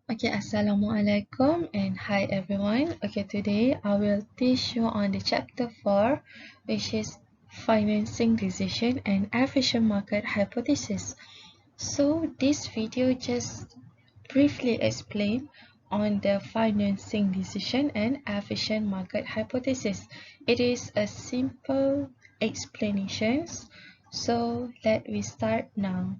Okay, Assalamualaikum and hi everyone. Okay, today I will teach you on the chapter 4, which is financing decision and efficient market hypothesis. So this video just briefly explain on the financing decision and efficient market hypothesis. It is a simple explanation. So let me start now.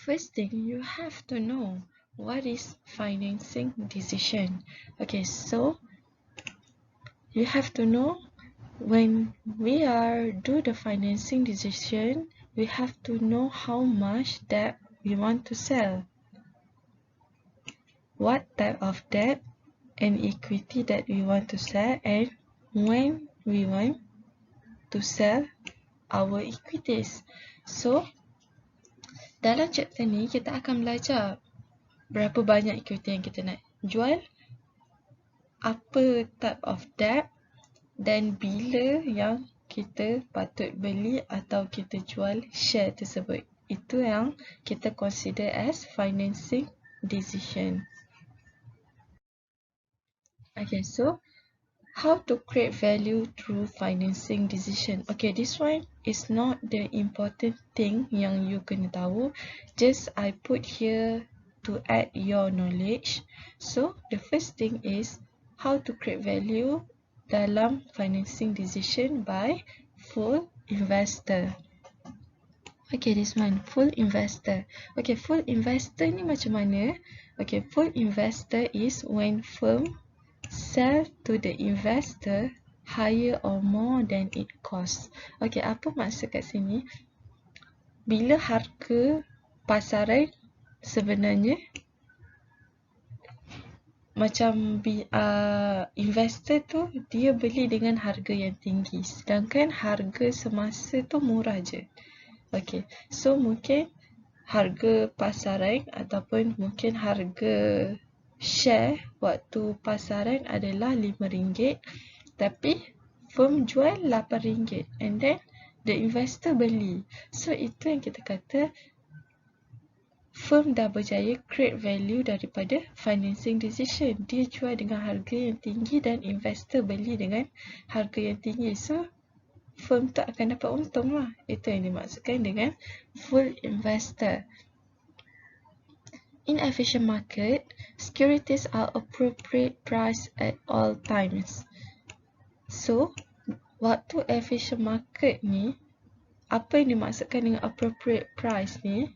First thing, you have to know what is financing decision. Okay, so you have to know when we are do the financing decision, we have to know how much debt we want to sell, what type of debt and equity that we want to sell, and when we want to sell our equities. So dalam chapter ni kita akan belajar berapa banyak equity yang kita nak jual, apa type of debt dan bila yang kita patut beli atau kita jual share tersebut. Itu yang kita consider as financing decision. Okay, so how to create value through financing decision. Okay, this one is not the important thing yang you kena tahu. Just I put here to add your knowledge. So the first thing is how to create value dalam financing decision by full investor. Okay, this one full investor. Okay, full investor ni macam mana? Okay, full investor is when firm sell to the investor higher or more than it costs. Okay, apa maksud kat sini? Bila harga pasaran sebenarnya macam investor tu dia beli dengan harga yang tinggi, sedangkan harga semasa tu murah je. Okay, so mungkin harga pasaran ataupun mungkin harga share waktu pasaran adalah RM5, tapi firm jual RM8 and then the investor beli. So itu yang kita kata firm dah berjaya create value daripada financing decision. Dia jual dengan harga yang tinggi dan investor beli dengan harga yang tinggi. So firm tu akan dapat untung lah. Itu yang dimaksudkan dengan full investor. In efficient market, securities are appropriate price at all times. So, waktu efficient market ni, apa yang dimaksudkan dengan appropriate price ni?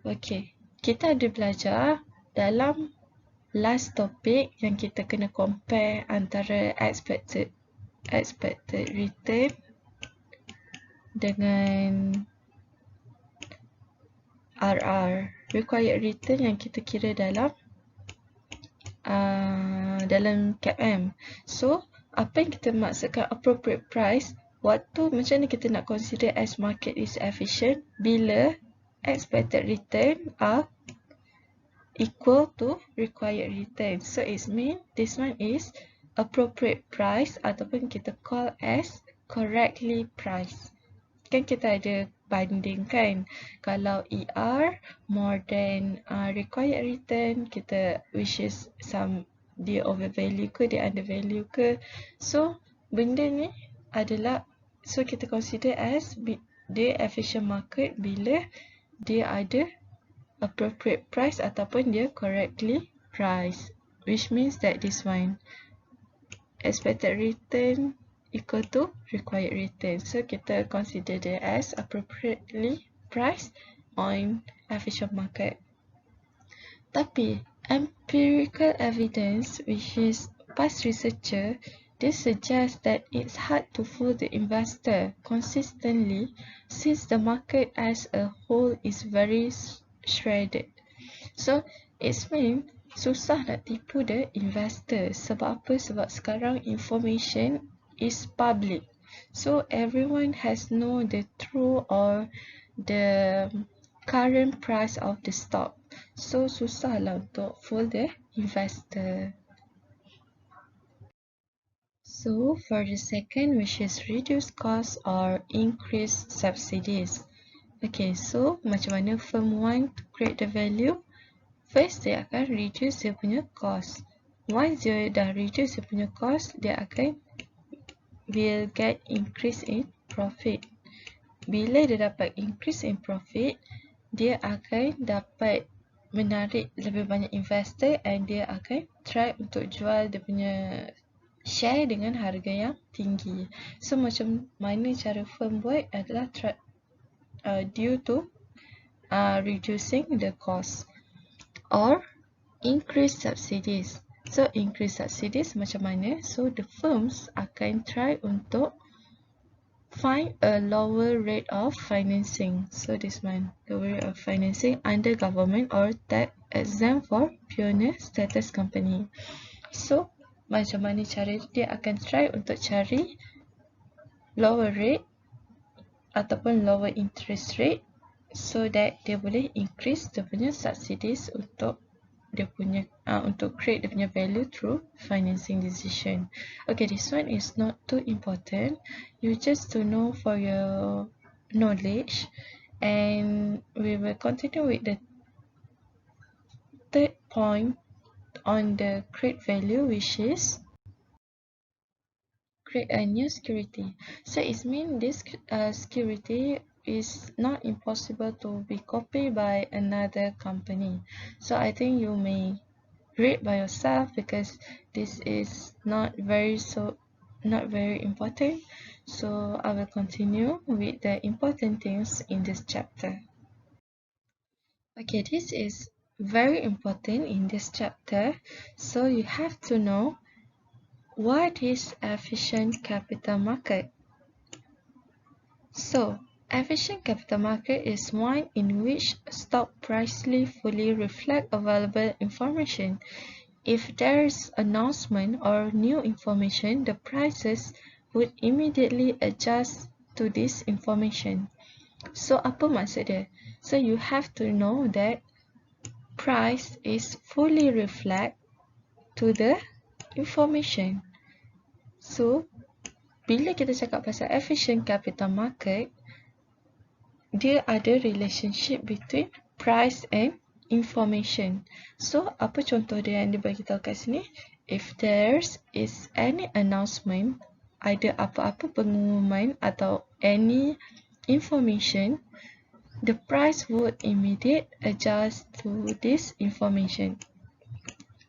Okay, kita ada belajar dalam last topic yang kita kena compare antara expected return dengan RR, required return yang kita kira dalam CAPM. So, apa yang kita maksudkan appropriate price, waktu macam ni kita nak consider as market is efficient bila expected return are equal to required return. So, it means this one is appropriate price ataupun kita call as correctly priced. Kan kita ada banding kan, kalau ER more than required return, kita which is some dia overvalue ke dia undervalue ke. So benda ni adalah, so kita consider as dia efficient market bila dia ada appropriate price ataupun dia correctly priced, which means that this one expected return equal to required return. So kita consider dia as appropriately priced on efficient market. Tapi empirical evidence, which is past researcher, they suggest that it's hard to fool the investor consistently since the market as a whole is very shredded. So it means susah nak tipu the investor. Sebab apa? Sebab sekarang information is public, so everyone has know the true or the current price of the stock. So susah lah untuk fool the investor. So for the second, which is reduce cost or increase subsidies. Okay, so macam mana firm want to create the value? First, dia akan reduce dia punya cost. Once dia dah reduce dia punya cost, dia akan will get increase in profit. Bila dia dapat increase in profit, dia akan dapat menarik lebih banyak investor and dia akan try untuk jual dia punya share dengan harga yang tinggi. So macam mana cara firm buat adalah due to reducing the cost or increase subsidies. So increase subsidies macam mana? So the firms akan try untuk find a lower rate of financing. So this one, lower rate of financing under government or tax exempt for pioneer status company. So macam mana cara dia akan try untuk cari lower rate ataupun lower interest rate so that dia boleh increase dia punya subsidies untuk dia punya untuk create dia punya value through financing decision. Okay, this one is not too important. You just to know for your knowledge, and we will continue with the third point on the create value, which is create a new security. So it means this security is not impossible to be copied by another company. So I think you may read by yourself because this is not very important. So I will continue with the important things in this chapter. Okay, this is very important in this chapter. So you have to know what is efficient capital market. So, efficient capital market is one in which stock prices fully reflect available information. If there is announcement or new information, the prices would immediately adjust to this information. So, apa maksud dia? So, you have to know that price is fully reflect to the information. So, bila kita cakap pasal efficient capital market, dia ada relationship between price and information. So, apa contoh dia yang dia bagi tahu kat sini? If there is any announcement, ada apa-apa pengumuman atau any information, the price would immediate adjust to this information.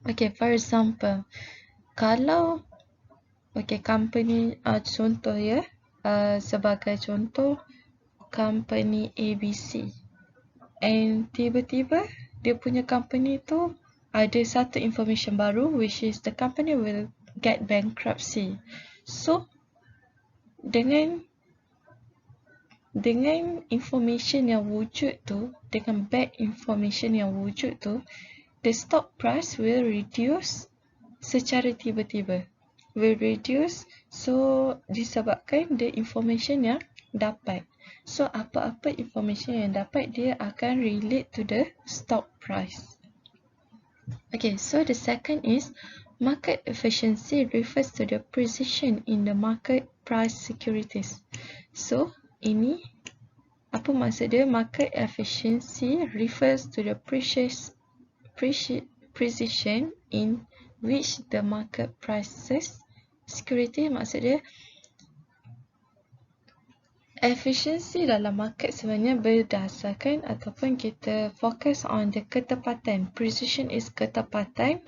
Okay, for example, kalau company contoh ya, sebagai contoh company ABC, and tiba-tiba dia punya company tu ada satu information baru, which is the company will get bankruptcy. So dengan information yang wujud tu, dengan back information yang wujud tu, the stock price will reduce secara tiba-tiba. Will reduce, so disebabkan the information yang dapat. So apa-apa information yang dapat, dia akan relate to the stock price. Okay, so the second is market efficiency refers to the precision in the market price securities. So ini apa maksud dia? Market efficiency refers to the precision in which the market prices security. Maksud dia efficiency dalam market sebenarnya berdasarkan ataupun kita fokus on the ketepatan. Precision is ketepatan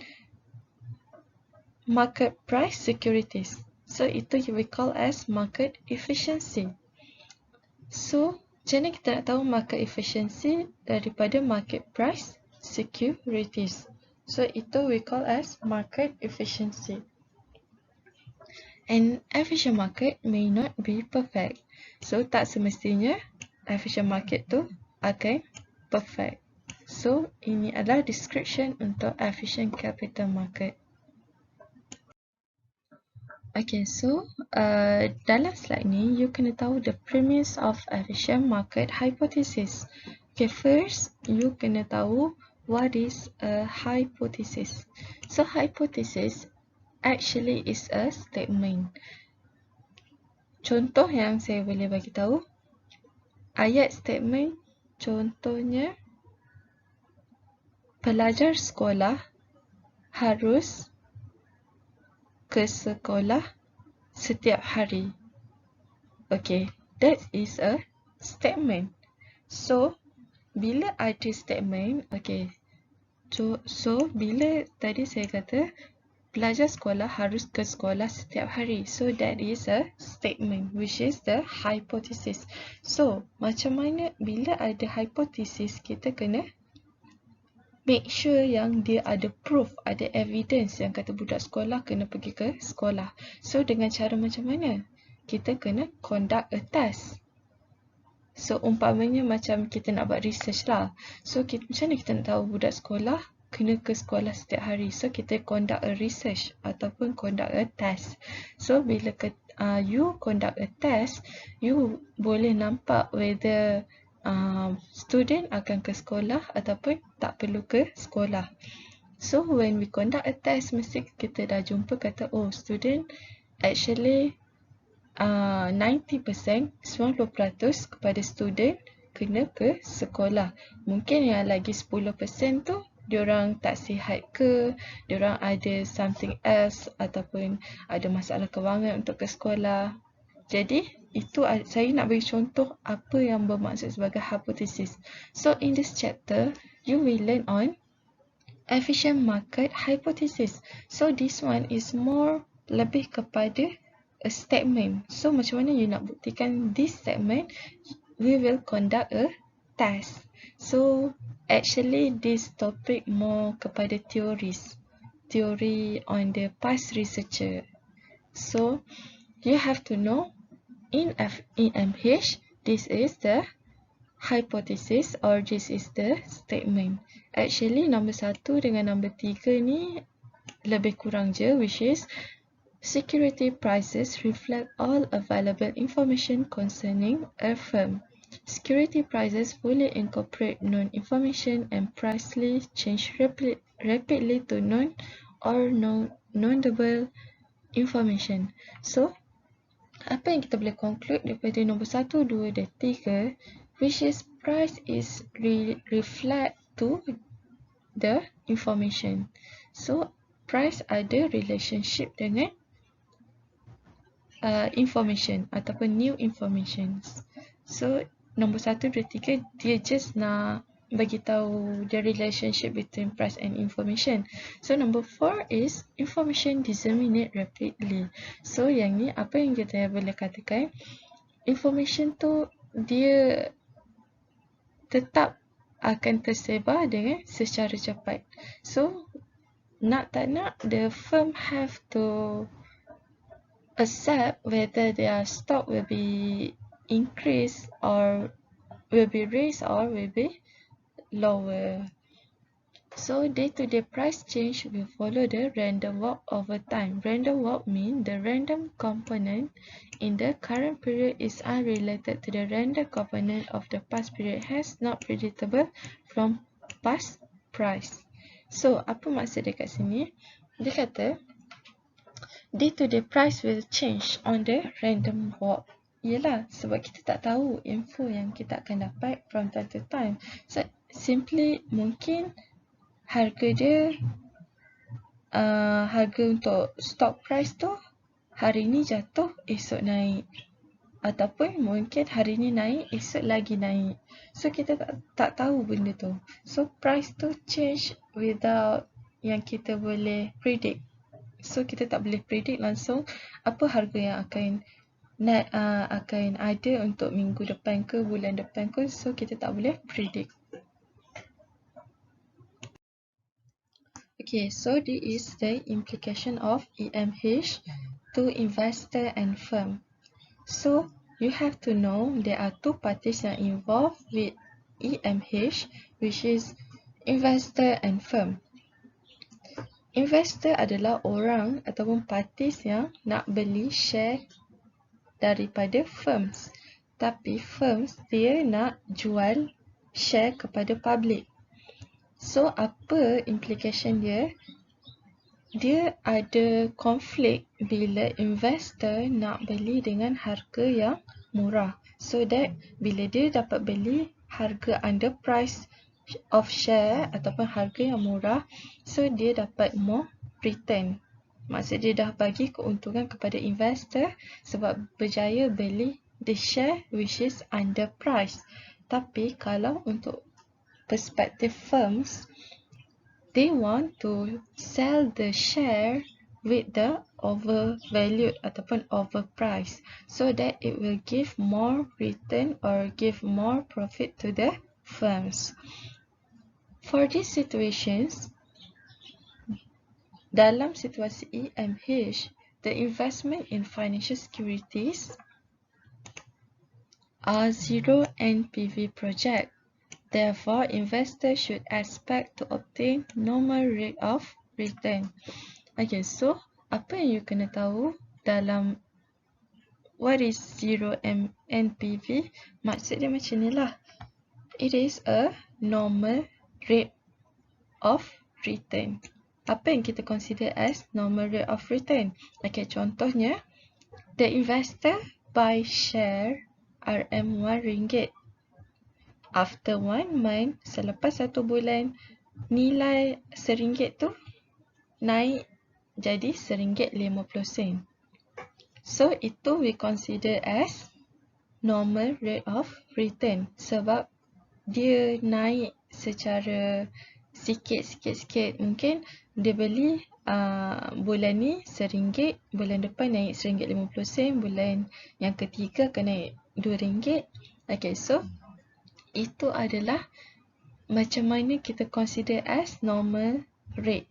market price securities. So itu we call as market efficiency. So macam mana kita nak tahu market efficiency daripada market price securities? So itu we call as market efficiency. An efficient market may not be perfect. So tak semestinya efficient market tu akan perfect. So ini adalah description untuk efficient capital market. Okay, so dalam slide ni you kena tahu the premise of efficient market hypothesis. Okay, first you kena tahu what is a hypothesis. So hypothesis actually is a statement. Contoh yang saya boleh bagi tahu, ayat statement contohnya, pelajar sekolah harus ke sekolah setiap hari. Okay, that is a statement. So, bila ada statement, okay, so bila tadi saya kata pelajar sekolah harus ke sekolah setiap hari. So that is a statement which is the hypothesis. So macam mana bila ada hypothesis, kita kena make sure yang dia ada proof, ada evidence yang kata budak sekolah kena pergi ke sekolah. So dengan cara macam mana? Kita kena conduct a test. So umpamanya macam kita nak buat research lah. So macam mana kita nak tahu budak sekolah kena ke sekolah setiap hari? So kita conduct a research ataupun conduct a test. So bila you conduct a test, you boleh nampak whether student akan ke sekolah ataupun tak perlu ke sekolah. So when we conduct a test, mesti kita dah jumpa kata, oh, student actually 90%, 90% kepada student kena ke sekolah. Mungkin yang lagi 10% tu diorang tak sihat ke, diorang ada something else ataupun ada masalah kewangan untuk ke sekolah. Jadi itu saya nak bagi contoh apa yang bermaksud sebagai hypothesis. So in this chapter, you will learn on efficient market hypothesis. So this one is more lebih kepada a statement. So macam mana you nak buktikan this statement? We will conduct a test. So actually this topic more kepada theory on the past researcher. So you have to know in EMH, this is the hypothesis or this is the statement. Actually nombor 1 dengan nombor 3 ni lebih kurang je, which is security prices reflect all available information concerning a firm. Security prices fully incorporate known information and price list change rapidly to known or knowable information. So, apa yang kita boleh conclude daripada nombor 1, 2 dan 3, which is price is reflect to the information. So, price ada relationship dengan information ataupun new information. So nombor 1, 2, 3 dia just nak bagi tahu the relationship between price and information. So number 4 is information disseminate rapidly. So yang ni apa yang kita boleh katakan, information tu dia tetap akan tersebar dengan secara cepat. So nak tak nak, the firm have to accept whether their stock will be increased or will be raised or will be lower. So day-to-day price change will follow the random walk over time. Random walk means the random component in the current period is unrelated to the random component of the past period, hence not predictable from past price. So apa maksud dia kat sini? Dia kata day-to-day price will change on the random walk. Yelah, sebab kita tak tahu info yang kita akan dapat from time to time. So, simply mungkin harga dia, harga untuk stock price tu hari ni jatuh, esok naik. Ataupun mungkin hari ni naik, esok lagi naik. So, kita tak tahu benda tu. So, price tu change without yang kita boleh predict. So kita tak boleh predict langsung apa harga yang akan ada untuk minggu depan ke, bulan depan ke. So kita tak boleh predict. Okay, so this is the implication of EMH to investor and firm. So you have to know there are two parties yang involved with EMH, which is investor and firm. Investor adalah orang ataupun parties yang nak beli share daripada firms. Tapi firms dia nak jual share kepada public. So apa implication dia? Dia ada konflik bila investor nak beli dengan harga yang murah. so that bila dia dapat beli harga under price of share ataupun harga yang murah, so dia dapat more return. Maksud dia dah bagi keuntungan kepada investor sebab berjaya beli the share which is under price. Tapi kalau untuk perspektif firms, they want to sell the share with the overvalued ataupun overpriced so that it will give more return or give more profit to the firms. For these situations, dalam situasi EMH, the investment in financial securities are zero NPV project. Therefore, investors should expect to obtain normal rate of return. Okay, so apa yang you kena tahu dalam what is zero NPV? Maksud dia macam ni lah. It is a normal rate of return. Apa yang kita consider as normal rate of return? Okay, contohnya, the investor buy share RM1. After 1 month, selepas 1 bulan, nilai RM1 tu naik jadi RM1.50. So, itu we consider as normal rate of return sebab dia naik secara sikit. Mungkin dia beli bulan ni RM1, bulan depan naik RM1.50, bulan yang ketiga akan naik RM2. Okay, so itu adalah macam mana kita consider as normal rate.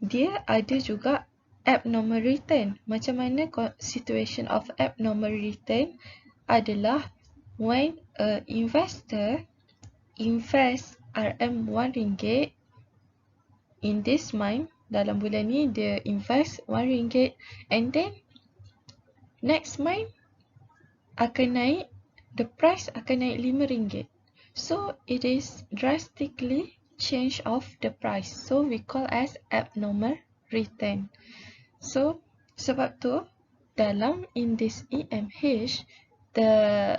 Dia ada juga abnormal return. Macam mana situation of abnormal return adalah when a investor invest RM1 in this month, dalam bulan ni dia invest RM1 and then next month akan naik, the price akan naik RM5. So it is drastically change of the price. So we call as abnormal return. So sebab tu dalam in this EMH,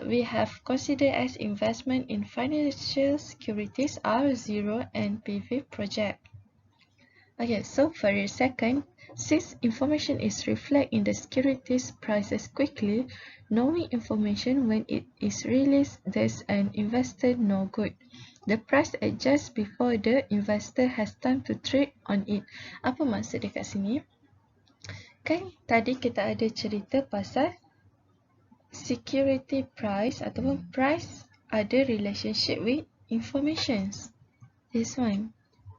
we have considered as investment in financial securities are zero NPV project. Okay, so for a second, since information is reflected in the securities prices quickly, knowing information when it is released does an investor no good. The price adjusts before the investor has time to trade on it. Apa maksud dia kat sini? Kan tadi kita ada cerita pasal security price ataupun price ada relationship with informations. This one,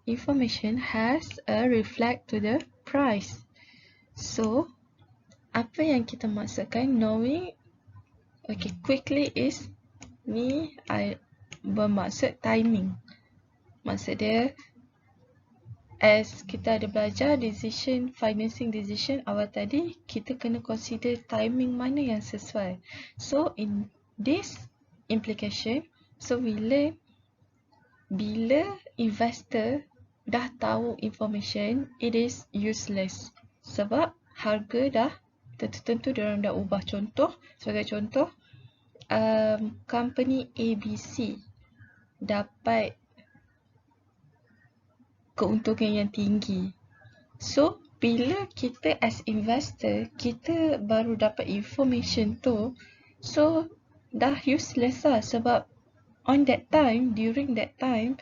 information has a reflect to the price. So, apa yang kita maksudkan knowing, okay, quickly is ni bermaksud timing. Maksud dia, as kita ada belajar financing decision awal tadi, kita kena consider timing mana yang sesuai. So, in this implication, so we learn bila investor dah tahu information, it is useless. Sebab harga dah tentu diorang dah ubah. Sebagai contoh, company ABC dapat keuntungan yang tinggi. So, bila kita as investor, kita baru dapat information tu, so dah useless lah sebab during that time,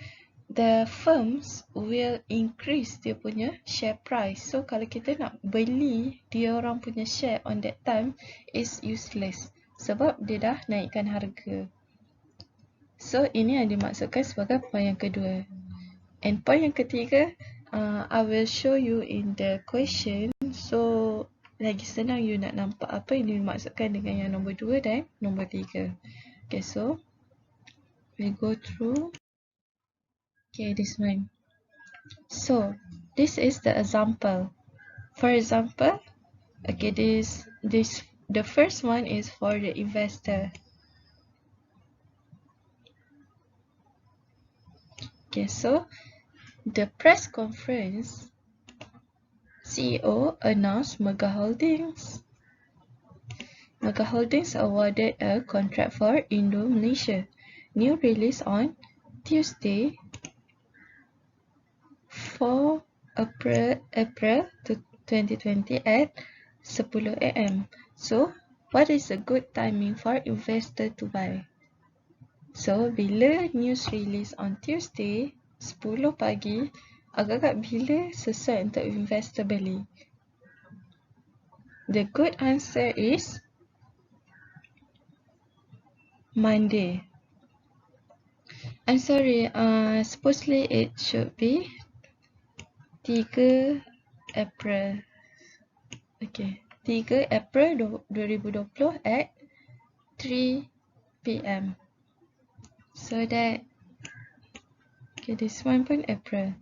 the firms will increase dia punya share price. So, kalau kita nak beli dia orang punya share on that time, is useless sebab dia dah naikkan harga. So, ini yang dimaksudkan sebagai point yang kedua. And point yang ketiga, I will show you in the question. So, lagi senang you nak nampak apa yang dimaksudkan dengan yang nombor 2 dan nombor 3. Okay, so we go through. Okay, this one. So, this is the example. For example, okay, the first one is for the investor. Okay, so the press conference, CEO announced Mega Holdings. Mega Holdings awarded a contract for Indonesia. New release on Tuesday, 4 April 2020 at 10 AM. So, what is a good timing for investor to buy? So, bila news release on Tuesday, 10 pagi, agak-agak bila sesuai untuk investor beli? The good answer is Monday. I'm sorry, supposedly it should be 3 April. Okay, 3 April 2020 at 3 PM. So that, okay, this one pun April.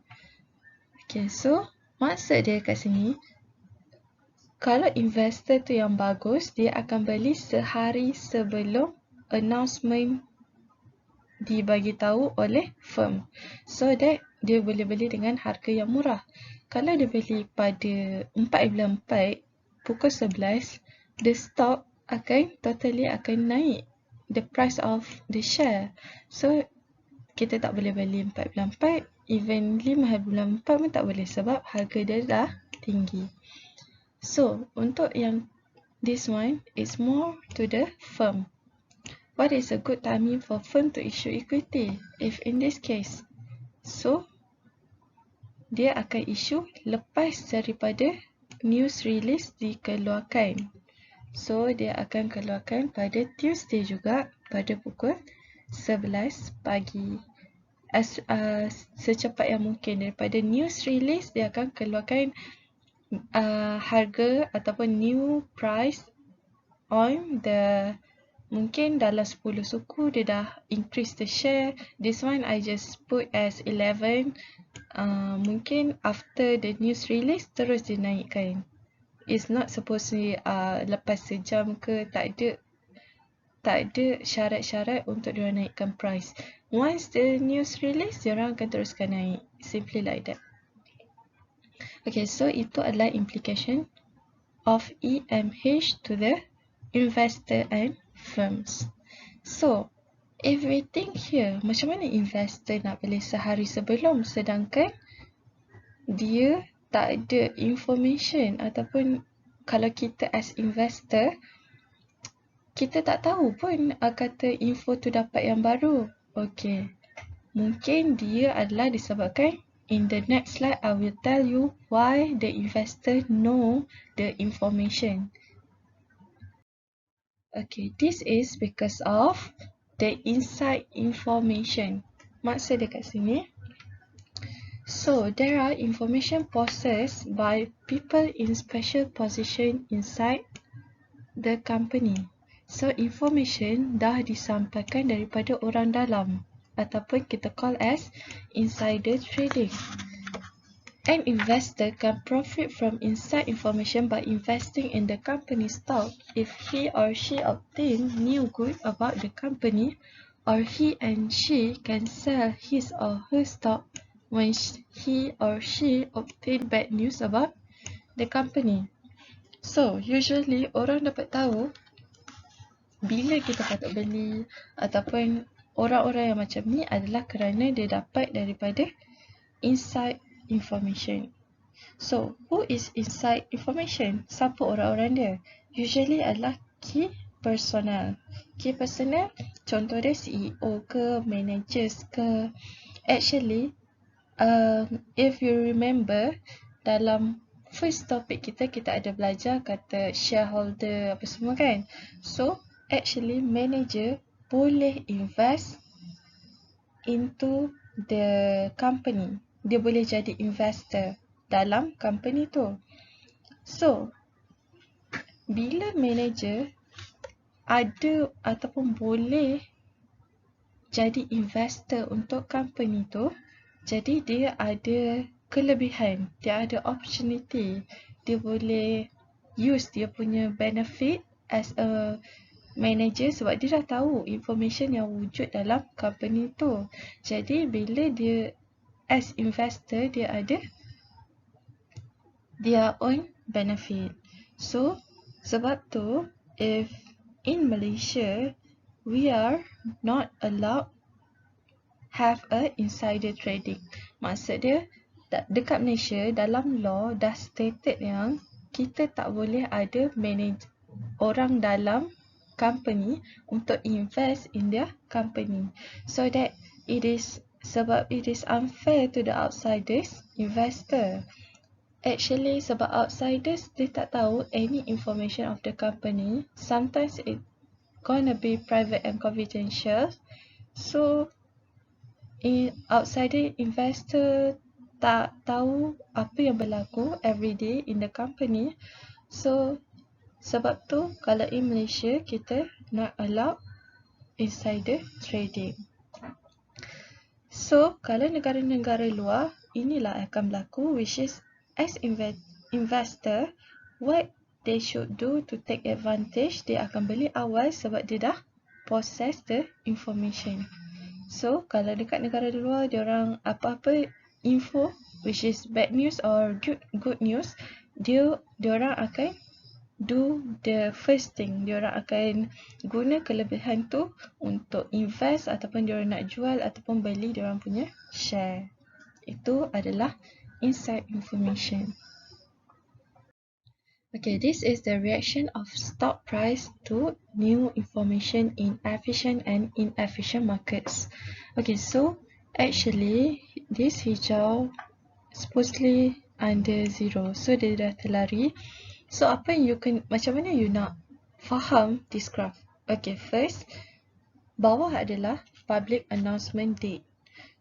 Okay, so maksud dia kat sini, kalau investor tu yang bagus, dia akan beli sehari sebelum announcement dibagi tahu oleh firm, so that dia boleh beli dengan harga yang murah. Kalau dia beli pada 4/4 pukul 11, the stock akan naik, the price of the share. So kita tak boleh beli 4/4, even 5/4 pun tak boleh sebab harga dia dah tinggi. So untuk yang this one is more to the firm. What is a good timing for firm to issue equity? If in this case, so dia akan issue lepas daripada news release dikeluarkan. So dia akan keluarkan pada Tuesday juga pada pukul 11 pagi. Secepat yang mungkin daripada news release, dia akan keluarkan harga ataupun new price on the, mungkin dalam 10 suku dia dah increase the share. This one I just put as 11. Mungkin after the news release terus dinaikkan. It's not supposed to lepas sejam ke, tak ada syarat-syarat untuk dia naikkan price. Once the news release, dia orang akan teruskan naik. Simply like that. Okay, so itu adalah implication of EMH to the investor and firms. So, if we think here, macam mana investor nak beli sehari sebelum sedangkan dia tak ada information, ataupun kalau kita as investor, kita tak tahu pun kata info tu dapat yang baru. Okay, mungkin dia adalah disebabkan, in the next slide I will tell you why the investor know the information. Okay, this is because of the inside information. Maksud dia kat sini, so there are information possessed by people in special position inside the company. So information dah disampaikan daripada orang dalam, ataupun kita call as insider trading. An investor can profit from inside information by investing in the company's stock if he or she obtain new good about the company, or he and she can sell his or her stock when he or she obtain bad news about the company. So usually orang dapat tahu bila kita patut beli, ataupun orang-orang yang macam ni adalah kerana dia dapat daripada inside information. So, who is inside information? Siapa orang-orang dia? Usually adalah key personnel. Key personnel, contoh dia CEO ke, managers ke. Actually, if you remember, dalam first topic kita ada belajar kata shareholder apa semua kan. So, actually manager boleh invest into the company. Dia boleh jadi investor dalam company tu. So, bila manager ada ataupun boleh jadi investor untuk company tu, jadi dia ada kelebihan, dia ada opportunity, dia boleh use dia punya benefit as a manager sebab dia dah tahu information yang wujud dalam company tu. Jadi bila dia as investor, dia ada their own benefit. So sebab tu, if in Malaysia, we are not allowed have a insider trading. Maksud dia, dekat Malaysia, dalam law dah stated yang kita tak boleh ada orang dalam company untuk invest in their company. So that sebab it is unfair to the outsiders investor. Actually, sebab outsiders, dia tak tahu any information of the company. Sometimes it gonna be private and confidential. So, outsider investor tak tahu apa yang berlaku everyday in the company. So, sebab tu, kalau in Malaysia, kita not allowed insider trading. So, kalau negara-negara luar, inilah akan berlaku, which is as investor, what they should do to take advantage, dia akan beli awal sebab dia dah possess the information. So, kalau dekat negara luar, diorang apa-apa info, which is bad news or good news, diorang akan do the first thing. Diorang akan guna kelebihan tu untuk invest ataupun diorang nak jual ataupun beli diorang punya share. Itu adalah inside information. Okay, this is the reaction of stock price to new information in efficient and inefficient markets. Okay, so actually this hijau supposedly under zero, so dia dah terlari. So apa yang macam mana you nak faham this graph? Okay, first bawah adalah public announcement date.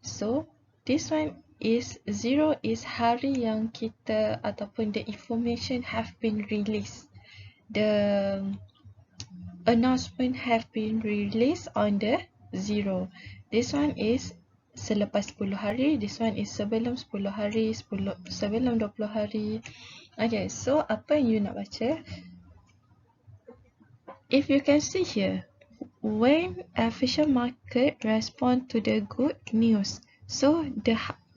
So this one is zero is hari yang kita ataupun the information have been released. The announcement have been released on the zero. This one is selepas 10 hari, this one is sebelum 10 hari, sebelum 20 hari. Okay, so apa yang you nak baca? If you can see here, when efficient market respond to the good news, so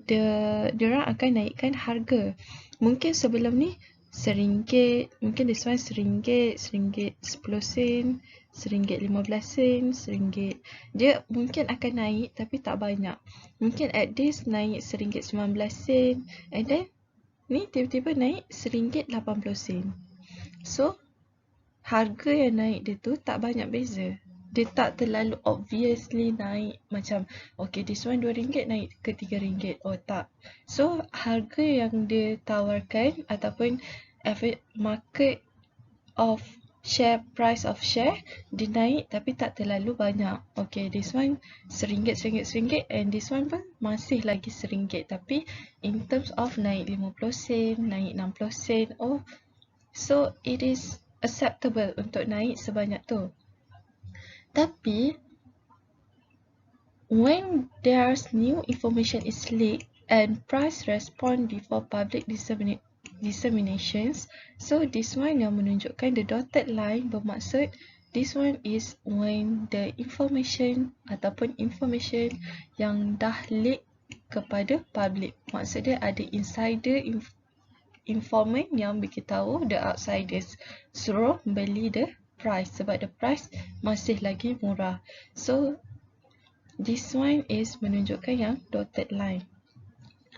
diorang akan naikkan harga. Mungkin sebelum ni RM1, mungkin this one RM1, RM10, RM15, RM1. Dia mungkin akan naik tapi tak banyak. Mungkin at this naik RM19, and then ni tiba-tiba naik RM80. So, harga yang naik dia tu tak banyak beza. Dia tak terlalu obviously naik macam okay, this one RM2 naik ke RM3. Oh tak. So harga yang dia tawarkan ataupun market of share, price of share, dia naik tapi tak terlalu banyak. Okay, this one RM1, and this one pun masih lagi RM1. Tapi in terms of naik 50 sen, naik 60 sen, oh, so it is acceptable untuk naik sebanyak tu. Tapi, when there's new information is leaked and price respond before public disseminations, so this one yang menunjukkan the dotted line bermaksud this one is when the information ataupun information yang dah leak kepada public. Maksud dia ada insider informant yang beritahu the outsiders suruh beli the price sebab the price masih lagi murah. So this one is menunjukkan yang dotted line.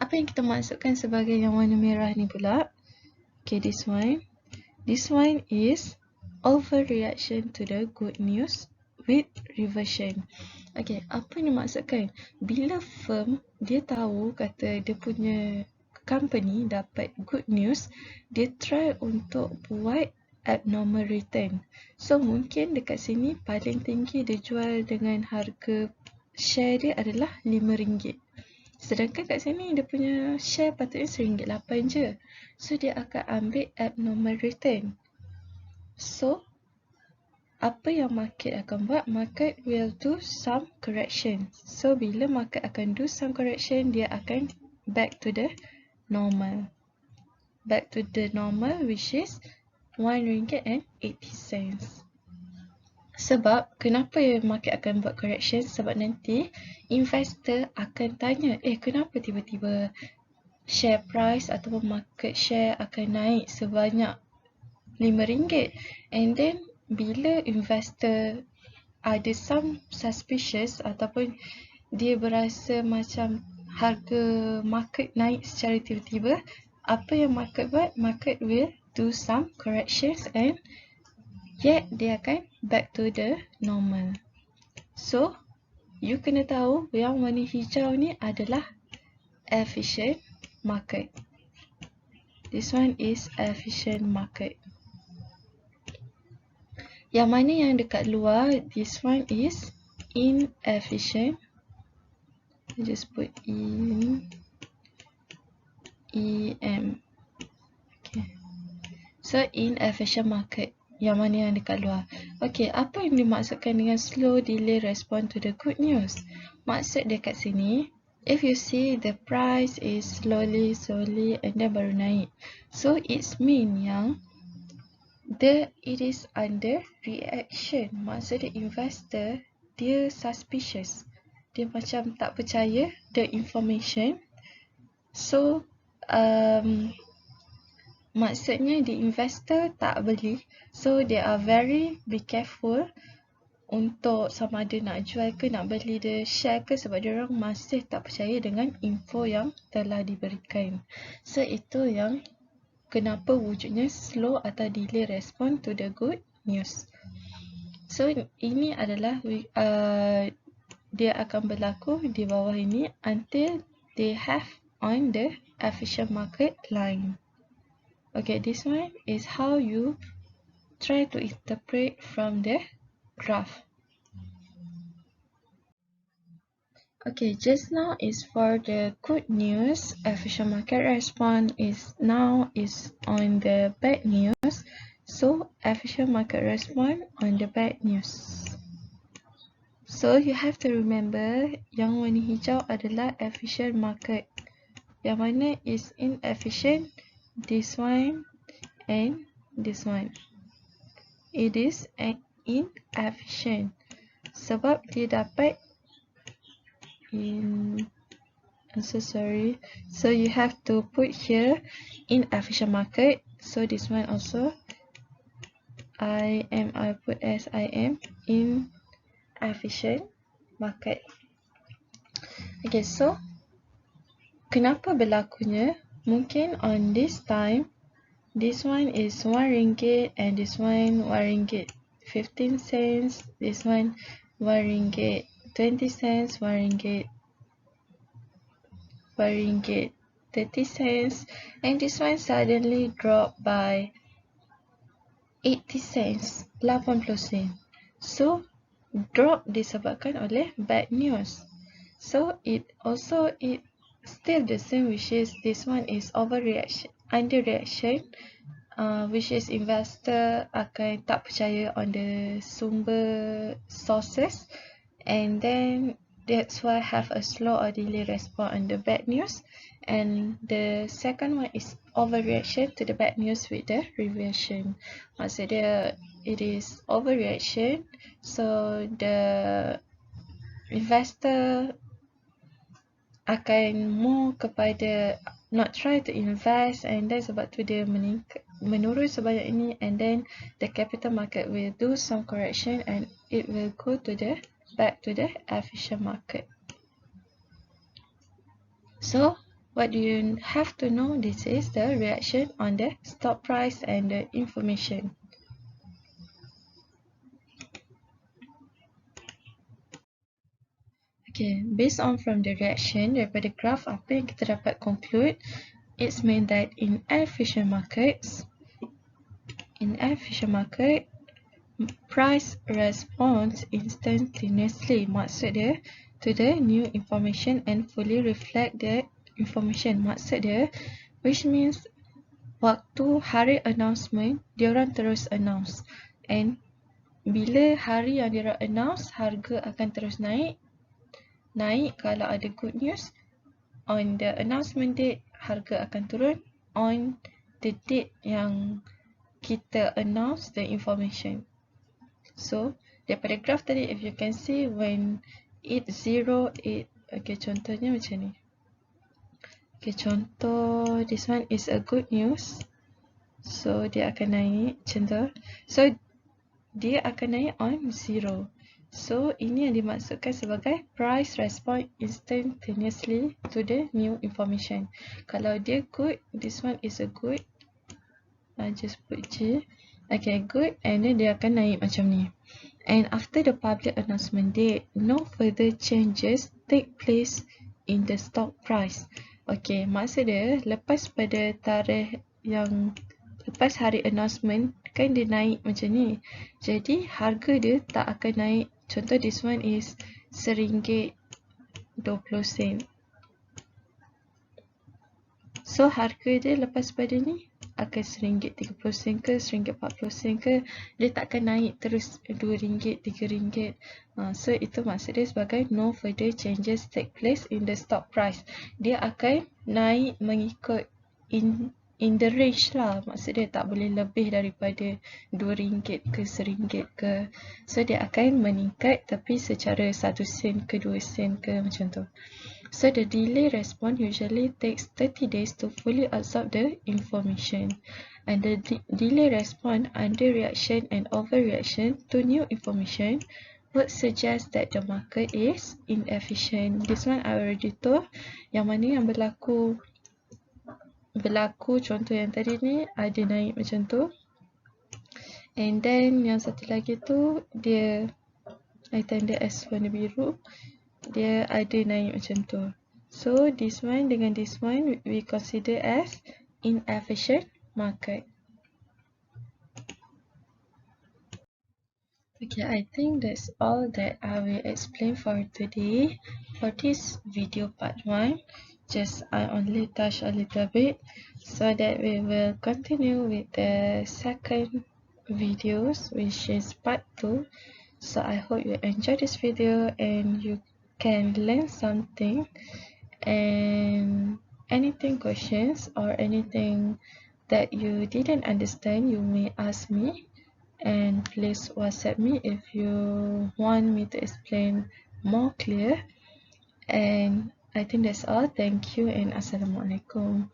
Apa yang kita maksudkan sebagai yang warna merah ni pula? Okay, this one is overreaction to the good news with reversion. Okay, apa yang dimaksudkan? Bila firm dia tahu kata dia punya company dapat good news, dia try untuk buat abnormal return. So mungkin dekat sini paling tinggi dia jual dengan harga share dia adalah RM5. Sedangkan kat sini dia punya share patutnya RM1.8 je. So dia akan ambil abnormal return. So apa yang market akan buat? Market will do some correction. So bila market akan do some correction, dia akan back to the normal. Back to the normal, which is RM1.80. Sebab kenapa market akan buat correction? Sebab nanti investor akan tanya, kenapa tiba-tiba share price ataupun market share akan naik sebanyak RM5? And then bila investor ada some suspicious ataupun dia berasa macam harga market naik secara tiba-tiba, apa yang market buat? Market will do some corrections and yet dia akan back to the normal. So, you kena tahu yang warna hijau ni adalah efficient market. This one is efficient market. Yang mana yang dekat luar, this one is inefficient. I just put in EM. Okay. So, inefficient market. Yang mana yang dekat luar. Okay, apa yang dimaksudkan dengan slow delay respond to the good news? Maksud dia kat sini, if you see the price is slowly and then baru naik. So, it's mean yang it is under reaction. Maksud dia investor, dia suspicious. Dia macam tak percaya the information. So, maksudnya the investor tak beli. So, they are very be careful untuk sama ada nak jual ke nak beli the share ke, sebab dia orang masih tak percaya dengan info yang telah diberikan. So, itu yang kenapa wujudnya slow atau delay respond to the good news. So, ini adalah dia akan berlaku di bawah ini until they have on the efficient market line. Okay, this one is how you try to interpret from the graph. Okay, just now is for the good news. Efficient market response is now is on the bad news. So, efficient market response on the bad news. So, you have to remember yang warna hijau adalah efficient market. Yang mana is inefficient? This one and this one. It is inefficient. Sebab dia dapat I'm so sorry. So you have to put here inefficient market. So this one also I put as inefficient market. Okay, so kenapa berlakunya? Mungkin on this time, this one is 1 ringgit and this one 1 ringgit 15 cents. This one 1 ringgit 20 cents, 1 ringgit 30 cents, and this one suddenly dropped by 80 cents, 80 sen. So, drop disebabkan oleh bad news. So, it still the same, which is this one is overreaction, underreaction, which is investor akan tak percaya on the sumber sources, and then that's why have a slow or delay response on the bad news. And the second one is overreaction to the bad news with the reversion. Maksud dia, it is overreaction, so the investor akan more kepada not try to invest, and then sebab tu dia menurun sebanyak ini, and then the capital market will do some correction and it will go to the back to the efficient market. So what do you have to know? This is the reaction on the stock price and the information. Okay, based on from the reaction daripada graph, apa yang kita dapat conclude, it's mean that in efficient market, price responds instantaneously. Maksud dia, to the new information and fully reflect the information. Maksud dia, which means waktu hari announcement, diorang terus announce. And bila hari yang diorang announce, harga akan terus naik kalau ada good news. On the announcement date, harga akan turun on the date yang kita announce the information. So, daripada graph tadi, if you can see when it 08, okay, contohnya macam ni. Okay, contoh, this one is a good news. So, dia akan naik macam tu. So, dia akan naik on 0. So, ini yang dimaksudkan sebagai price respond instantaneously to the new information. Kalau dia good, this one is a good. I just put G. Okay, good. And then dia akan naik macam ni. And after the public announcement date, no further changes take place in the stock price. Okay, maksud dia lepas pada tarikh yang lepas hari announcement kan dia naik macam ni. Jadi harga dia tak akan naik. Contoh this one is RM1.20. So harga dia lepas pada ni akan RM1.30 ke RM1.40 ke, dia tak akan naik terus RM2, RM3. So itu maksud dia sebagai no further changes take place in the stock price. Dia akan naik mengikut in the range lah. Maksud dia tak boleh lebih daripada RM2 ke RM1 ke. So dia akan meningkat tapi secara 1 sen ke 2 sen ke macam tu. So the delay response usually takes 30 days to fully absorb the information. And the delay response under reaction and overreaction to new information would suggest that the market is inefficient. This one I already told. Yang mana yang berlaku contoh yang tadi ni ada naik macam tu. And then yang satu lagi tu dia I tanda as warna biru. Dia ada naik macam tu. So this one dengan this one we consider as inefficient market. Okay, I think that's all that I will explain for today. For this video part 1, just I only touch a little bit so that we will continue with the second videos, which is part 2. So I hope you enjoy this video and you can learn something. And anything questions or anything that you didn't understand, you may ask me. And please WhatsApp me if you want me to explain more clear. And I think that's all. Thank you and Assalamualaikum.